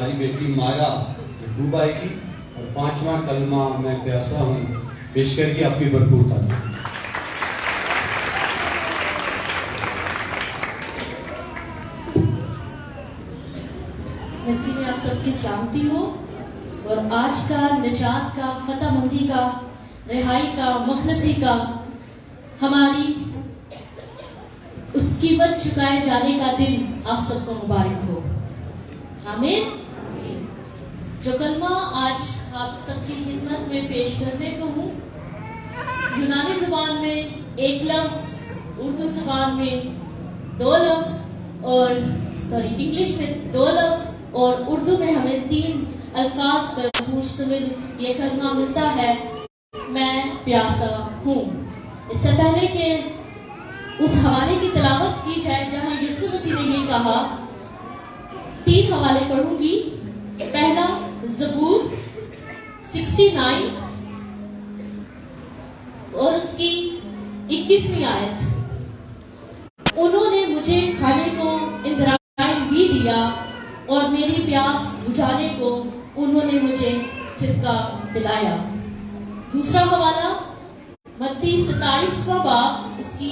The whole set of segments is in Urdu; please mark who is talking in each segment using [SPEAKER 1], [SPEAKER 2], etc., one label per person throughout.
[SPEAKER 1] ہماری بیٹی مائرہ محبوب آئے گی، اور 5واں کلمہ میں پیاسا ہوں پیش کر کے آپ کی بھرپور تعریف۔
[SPEAKER 2] مسیح میں آپ سب کی سلامتی ہو، اور آج کا نجات کا، فتح مندی کا، رہائی کا، مخلصی کا، ہماری اس قیمت چکائے جانے کا دن آپ سب کو مبارک ہو، آمین۔ جو کلمہ آج آپ سب کی خدمت میں پیش کرنے کو ہوں، یونانی زبان میں 1 لفظ، اردو زبان میں 2 لفظ، اور انگلش میں 2 لفظ، اور اردو میں ہمیں 3 الفاظ پر مشتمل یہ کلمہ ملتا ہے، میں پیاسا ہوں۔ اس سے پہلے کہ اس حوالے کی تلاوت کی جائے جہاں یسوع مسیح نے یہ کہا، 3 حوالے پڑھوں گی۔ پہلا زبور 69 اور اس کی 21ویں آیت، انہوں نے مجھے کھانے کو اندرائن بھی دیا، اور میری پیاس بجھانے کو انہوں نے مجھے سرکہ پلایا۔ دوسرا حوالہ متی 27واں باب، اس کی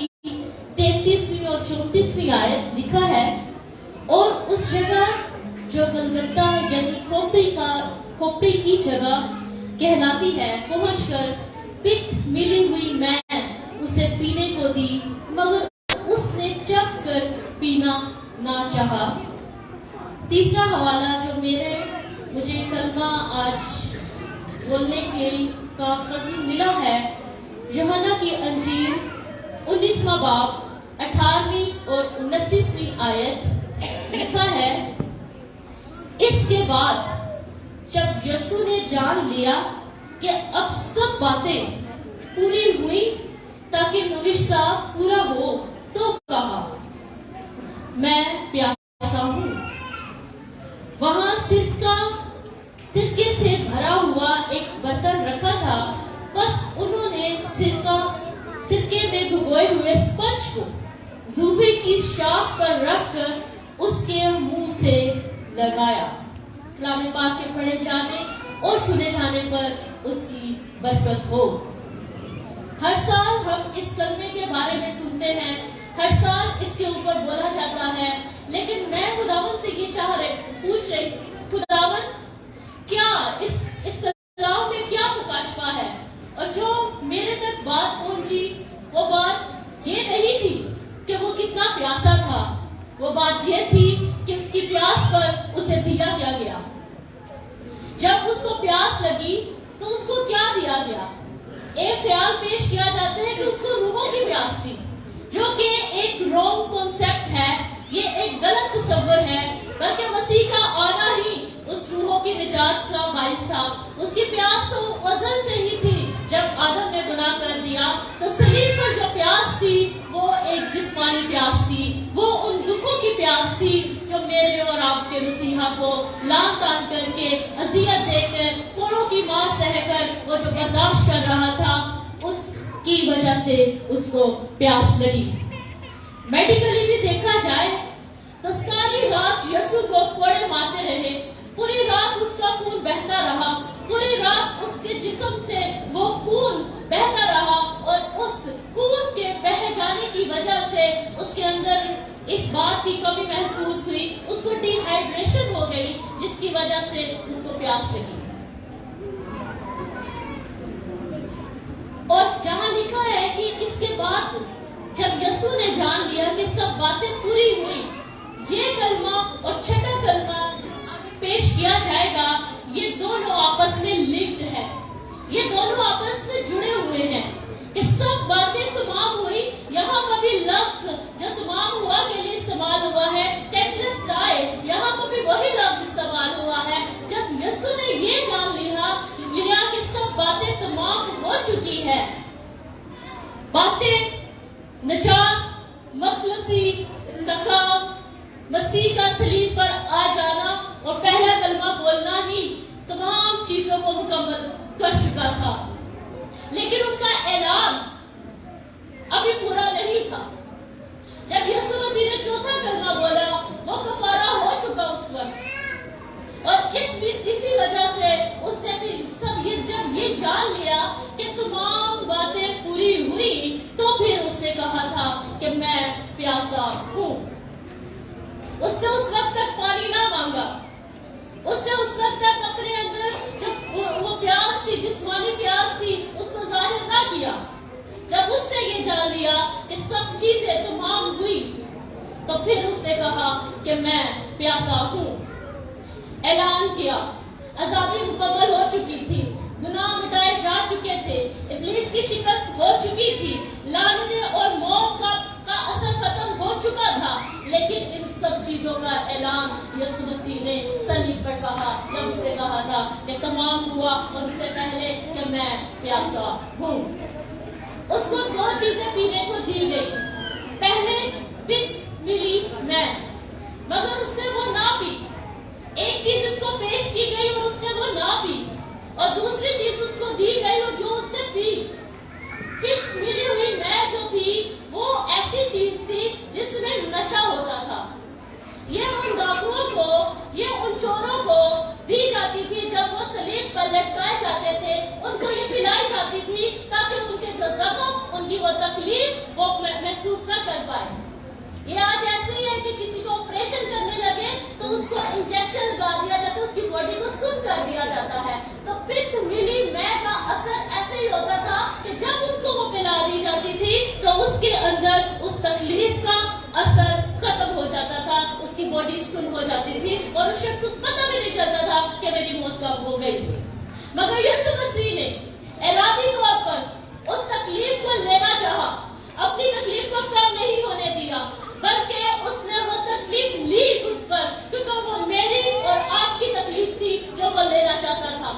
[SPEAKER 2] 33ویں اور 34ویں آیت، لکھا ہے، اور اس جگہ جو گلگتہ یعنی کھوپڑی کی جگہ کہلاتی ہے پہنچ کر پت ملی ہوئی میں اسے پینے کو دی، مگر اس نے چکھ کر پینا نہ چاہا۔ تیسرا حوالہ جو مجھے کلمہ آج بولنے کا فضل ملا ہے، یوحنا کی انجیل 19واں باب 18ویں اور 29ویں آیت، لکھا ہے، اس کے بعد جب یسوع نے جان لیا کہ اب سب باتیں پوری ہوئی تاکہ نوشتہ پورا ہو، تو کہا، میں پیاسا ہوں۔ وہاں سرکے سے بھرا ہوا ایک برتن رکھا تھا، بس انہوں نے سرکے میں بھگوئے ہوئے اسپنج کو زوفے کی شاخ پر رکھ کر اس کے منہ سے لگایا۔ کلام پاک کے پڑھے جانے اور سنے جانے پر اس کی برکت ہو۔ ہر سال ہم اس کلمے کے بارے میں سنتے ہیں، ہر سال اس کے اوپر بولا جاتا ہے، لیکن میں خداوند سے یہ پوچھ رہی، خداوند کیا اس کلام میں کیا مکاشفہ ہے؟ اور جو میرے تک بات پہنچی، وہ بات یہ نہیں تھی کہ وہ کتنا پیاسا تھا، وہ بات یہ تھی کہ اس کی پیاس پر اسے دیا کیا گیا۔ جب اس کو پیاس لگی تو اس کو کیا دیا گیا؟ ایک خیال پیش کیا جاتا ہے کہ اس کو روحوں کی پیاس تھی، جو کہ ایک رونگ کانسیپٹ ہے، یہ ایک غلط تصور ہے، بلکہ مسیح کا آنا ہی اس روحوں کی نجات کا باعث تھا۔ اس کی پیاس تو ازل سے ہی تھی۔ جب آدم نے گناہ کر دیا تو صلیب پر جو پیاس تھی وہ ایک جسمانی پیاس تھی، وہ ان دکھوں کی پیاس تھی جو میرے اور آپ کے مسیحا کو لان تان کر کے، اذیت دے کر، کوڑوں کی مار سہ کر وہ جو برداشت کر رہا تھا، اس کی وجہ سے اس کو پیاس لگی۔ میڈیکلی بھی دیکھا جائے تو ساری رات یسوع کو کوڑے مارتے رہے، پوری رات اس کا خون بہتا رہا، پوری رات اس کے جسم سے وہ خون بہتا رہا، اور اس خون کے بہہ جانے کی وجہ سے اس کے اندر اس بات کی کمی محسوس ہوئی، اس کو ڈی ہائیڈریشن ہو گئی، جس کی وجہ سے اس کو پیاس لگی۔ اور جہاں لکھا ہے کہ اس کے بعد جب یسوع نے جان لیا کہ سب باتیں پوری ہوئی، یہ کلمہ اور چھٹا کلمہ پیش کیا جائے گا، یہ دونوں آپس میں لنکڈ ہے، یہ دونوں آپس میں جڑے ہوئے ہیں کہ سب باتیں تمام ہوئی۔ یہاں پر بھی لفظ جو تمام ہوا کے لیے استعمال ہوا ہے، ٹیٹلسٹائی، یہاں پر بھی وہی لفظ استعمال ہوا ہے۔ جب یسوع نے یہ جان لیا کہ سب باتیں تمام ہو چکی ہے، باتیں نجات، مخلصی، انتقام، مسیح کا صلیب پر آ جانا اور پہلا کلمہ بولنا ہی تمام چیزوں کو مکمل کر چکا تھا، لیکن اس کا اعلان ابھی پورا نہیں تھا۔ جب یسوع مسیح نے چوتھا کلمہ بولا، وہ کفارہ ہو چکا اس وقت، اور اور اسی وجہ سے اس نے جب یہ جان لیا کہ تمام باتیں پوری ہوئی تو پھر اس نے کہا تھا کہ میں پیاسا ہوں. اس نے اس وقت تک پانی نہ مانگا. اس نے اس وقت تک اپنے اندر جب وہ پیاس تھی، جسمانی پیاس تھی، اس کو ظاہر نہ کیا. جب اس نے یہ جان لیا کہ سب چیزیں تمام ہوئی تو پھر اس نے کہا کہ میں پیاسا ہوں. اعلان کیا. آزادی مکمل ہو چکی تھی، گناہ مٹائے جا چکے تھے، ابلیس کی شکست ہو چکی تھی، لعنتیں اور موت کا اثر ختم ہو چکا تھا. لیکن ان سب چیزوں کا اعلان یسوع مسیح نے صلیب پر کہا جب اس نے کہا تھا کہ تمام ہوا، اور اس سے پہلے کہ میں پیاسا ہوں. اس کو دو چیزیں پینے کو دی گئی. پہلے پک ملی میں، مگر اس نے وہ نہ پی. ایک چیز اس کو پیش کی گئی اور اس نے وہ نہ پی، اور دوسری چیز اس کو دی گئی اور جو اس نے پی. پک ملی ہوئی میں جو تھی وہ ایسی چیز تھی جس میں نشہ ہوتا تھا. یہ ان ڈاکوؤں کو، یہ ان چوروں کو دی جاتی تھی جب وہ صلیب پر لٹکائے جاتے تھے. ان کو یہ پلائی جاتی تھی تاکہ ان کے جو زخم، ان کی وہ تکلیف وہ محسوس نہ کر پائے. یہ آج ایسے ہی ہے کہ کسی کو آپریشن کرنے لگے تو اس کو انجیکشن لگا دیا جاتا ہے، اس کی باڈی کو سن کر دیا جاتا ہے. تو پک ملی میں کا اثر ایسے ہی ہوتا تھا کہ جب اس کو وہ پلا دی جاتی تھی تو اس کے اندر اس تکلیف کا اثر ختم ہو جاتا تھا، اس کی باڈی سن ہو جاتی تھی اور اس شخص کو پتہ بھی نہیں چلتا تھا کہ میری موت کب ہو گئی. مگر یسوع مسیح نے ارادی طور پر اس تکلیف کو لینا چاہا، اپنی تکلیف کو کم نہیں ہونے دیا، بلکہ اس نے وہ تکلیف لی خود پر، کیونکہ وہ میری اور آپ کی تکلیف تھی جو وہ لینا چاہتا تھا.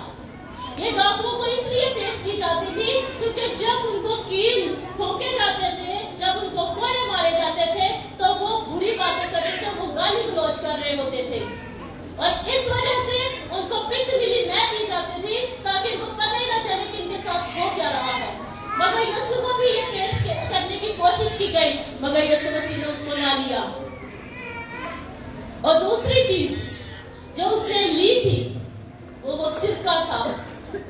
[SPEAKER 2] یہ ڈاکوؤں کو اس لیے پیش کی جاتی تھی کیونکہ جب ان کو کیل ٹھوکے جاتے تھے، جب ان کو کوڑے مارے جاتے تھے تو وہ بری باتیں کرتے تھے، وہ گالی گلوچ کر رہے ہوتے تھے. اور اس وجہ سے ان کو پک ملی میں دی جاتی تھی تاکہ ان کو پتہ ہی نہ چلے کہ ان کے ساتھ ہو کیا رہا ہے. مگر یسوع کو بھی یہ پیش کرنے کی کوشش کی گئی، مگر یسوع مسیح نے اس کو نہ لیا. اور دوسری چیز جو اس نے لی تھی وہ سرکہ تھا،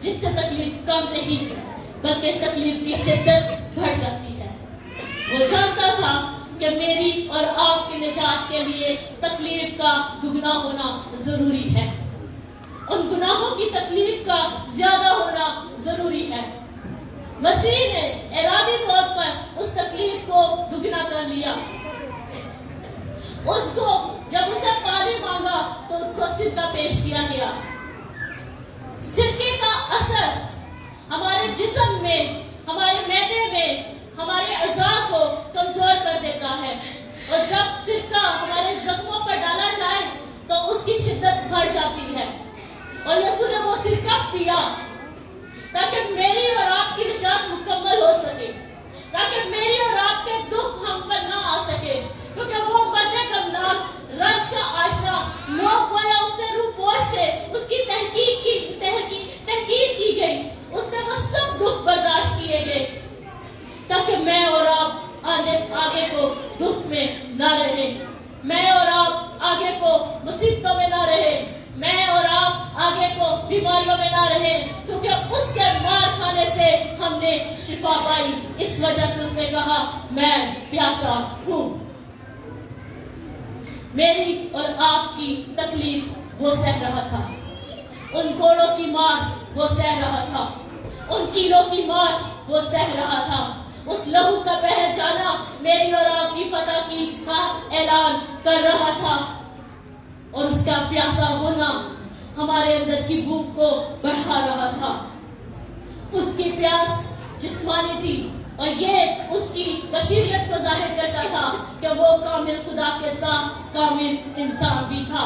[SPEAKER 2] جس سے تکلیف کم نہیں بلکہ تکلیف کی شدت بڑھ جاتی ہے. وہ جانتا تھا کہ میری اور آپ کی نجات کے لیے تکلیف کا دگنا ہونا ضروری ہے، ان گناہوں کی تکلیف کا زیادہ ہونا ضروری ہے. مسیح نے ارادی طور پر اس تکلیف کو دگنا کر لیا. اس کو جب اسے پانی مانگا تو اس کو سرکہ پیش کیا گیا. سرکے کا اثر ہمارے جسم میں، ہمارے معدے میں، ہمارے اعضاء کو کمزور کر دیتا ہے، اور جب سرکہ ہمارے زخموں پر ڈالا جائے تو اس کی شدت بڑھ جاتی ہے. اور یسوع نے وہ سرکہ پیا تاکہ میری اور آپ کی نجات مکمل ہو سکے، تاکہ میری اور آپ کے دکھ ہم پر نہ آ سکے. کیونکہ وہ بدے غمناک رنج کا آشنا لوگ گویا اس سے روح پوش تھے، اس کی تحقیق کی گئی، اس نے وہ سب دکھ برداشت کیے گئے تاکہ میں اور آپ آگے کو دکھ میں نہ رہے، میں اور آپ آگے کو مصیبتوں میں نہ رہے، میں اور آپ آگے کو بیماریوں میں نہ رہے، کیونکہ اس کے مار کھانے سے ہم نے شفا پائی. اس وجہ سے اس نے کہا میں پیاسا ہوں. میری اور آپ کی تکلیف وہ سہ رہا تھا، ان کوڑوں کی مار وہ سہ رہا تھا، ان کیلوں کی مار وہ سہ رہا تھا. اس لہو کا بہہ جانا میری اور آپ کی فتح کی کا اعلان کر رہا تھا، اور اس کا پیاسا ہونا ہمارے اندر کی بھوک کو بڑھا رہا تھا. اس کی پیاس جسمانی تھی اور یہ اس کی بشریت کو ظاہر کرتا تھا کہ وہ کامل خدا کے ساتھ کامل انسان بھی تھا.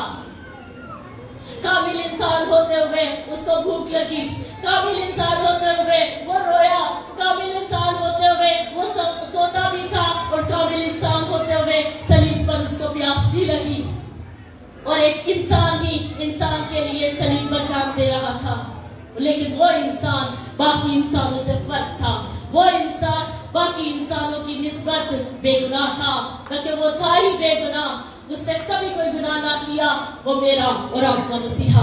[SPEAKER 2] کامل انسان ہوتے ہوئے اس کو بھوک لگی، کامل انسان ہوتے ہوئے وہ رویا، کامل انسان ہوتے ہوئے وہ سوتا بھی تھا، اور کامل انسان ہوتے ہوئے صلیب پر اس کو پیاس بھی لگی. اور ایک انسان ہی انسان کے لیے صلیب پر جان دے رہا تھا، لیکن وہ انسان باقی انسانوں سے فرق تھا. وہ انسان باقی انسانوں کی نسبت بے گناہ تھا، کیونکہ وہ تھا ہی بے گناہ. اس نے کبھی کوئی گناہ نہ کیا. وہ میرا اور آپ کا مسیحا